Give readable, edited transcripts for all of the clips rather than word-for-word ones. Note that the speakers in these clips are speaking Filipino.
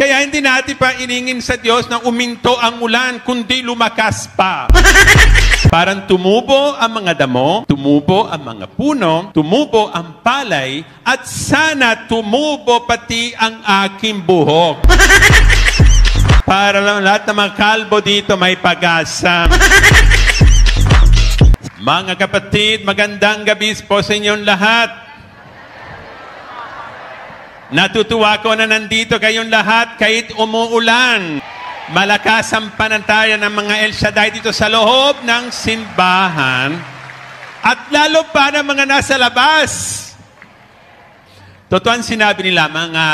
Kaya hindi natin pa iningin sa Diyos na uminto ang ulan, kundi lumakas pa. Parang tumubo ang mga damo, tumubo ang mga puno, tumubo ang palay, at sana tumubo pati ang aking buhok. Para lang lahat ng mga kalbo dito may pag-asa. Mga kapatid, magandang gabi po sa inyong lahat. Natutuwa ko na nandito kayong lahat kahit umuulan. Malakas ang panantayan ng mga El Shaddai dito sa loob ng simbahan. At lalo pa ng mga nasa labas. Totoo ang sinabi nila, mga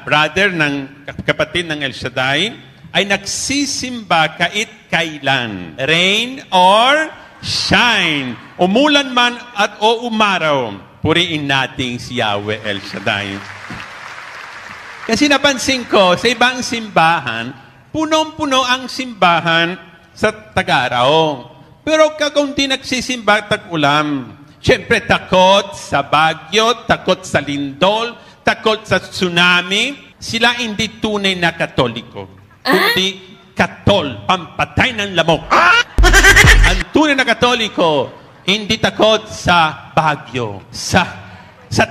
brother ng kapatid ng El Shaddai, ay nagsisimba kahit kailan. Rain or shine. Umulan man at o umaraw. Puriin natin si Yahweh El Shaddai. Kasi napansin ko, sa ibang simbahan, punong-puno ang simbahan sa Tag-Araw. Pero kakaunti nagsisimba tag-ulam. Siyempre, takot sa bagyo, takot sa lindol, takot sa tsunami. Sila hindi tunay na Katoliko. Kundi katol, pampatay ng lamok. Ang tunay na Katoliko, hindi takot sa bagyo, sa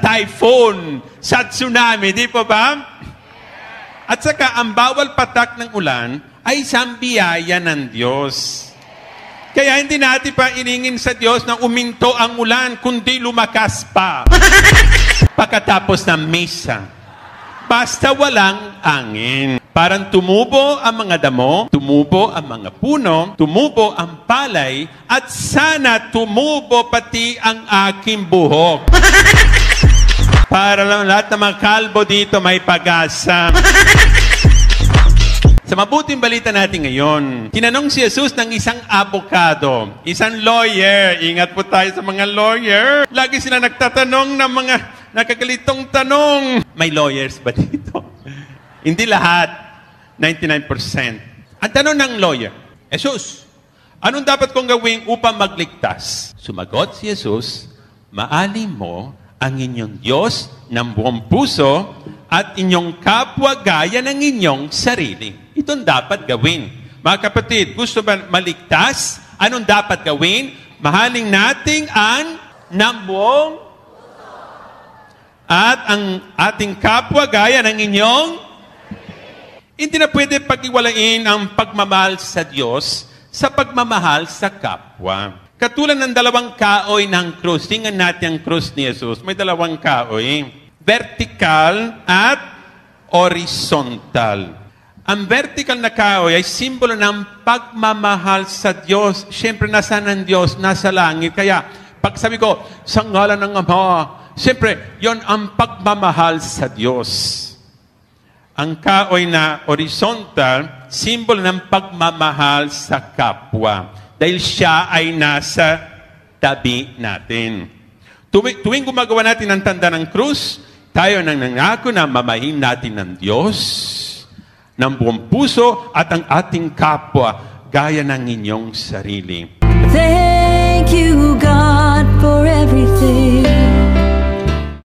typhoon, sa tsunami, di po ba? At saka, ang bawal patak ng ulan ay isang biyaya ng Diyos. Kaya hindi natin pa iningin sa Diyos na uminto ang ulan, kundi lumakas pa. Pagkatapos ng misa. Basta walang angin. Parang tumubo ang mga damo, tumubo ang mga puno, tumubo ang palay, at sana tumubo pati ang aking buhok. Para lang lahat ng mga kalbo dito may pag-asa. Sa mabuting balita natin ngayon, tinanong si Jesus ng isang abogado, isang lawyer. Ingat po tayo sa mga lawyer. Lagi sila nagtatanong ng mga nakakalitong tanong. May lawyers ba dito? Hindi lahat. 99%. Ang tanong ng lawyer, Jesus, anong dapat kong gawin upang magligtas? Sumagot si Jesus, maali mo ang inyong Diyos ng buong puso at inyong kapwa gaya ng inyong sarili. Ito'ng dapat gawin. Mga kapatid, gusto ba maligtas? Anong dapat gawin? Mahalin nating ang ng buong at ang ating kapwa gaya ng inyong. Hindi na pwede pag-iwalain ang pagmamahal sa Diyos sa pagmamahal sa kapwa. Katulad ng dalawang kaoy ng krus. Tingnan natin ang krus ni Jesus. May dalawang kaoy. Vertical at horizontal. Ang vertical na kaoy ay simbolo ng pagmamahal sa Diyos. Siyempre, nasaan ang Diyos? Nasa langit. Kaya, pag sabi ko, sa ngalan ng Ama, siyempre, yon ang pagmamahal sa Diyos. Ang kaoy na horizontal, simbolo ng pagmamahal sa kapwa. Dahil siya ay nasa tabi natin. Tuwing gumagawa natin ang tanda ng krus, tayo nang nangako na mamahin natin ng Diyos ng buong puso at ang ating kapwa gaya ng inyong sarili. Thank you, God, for everything.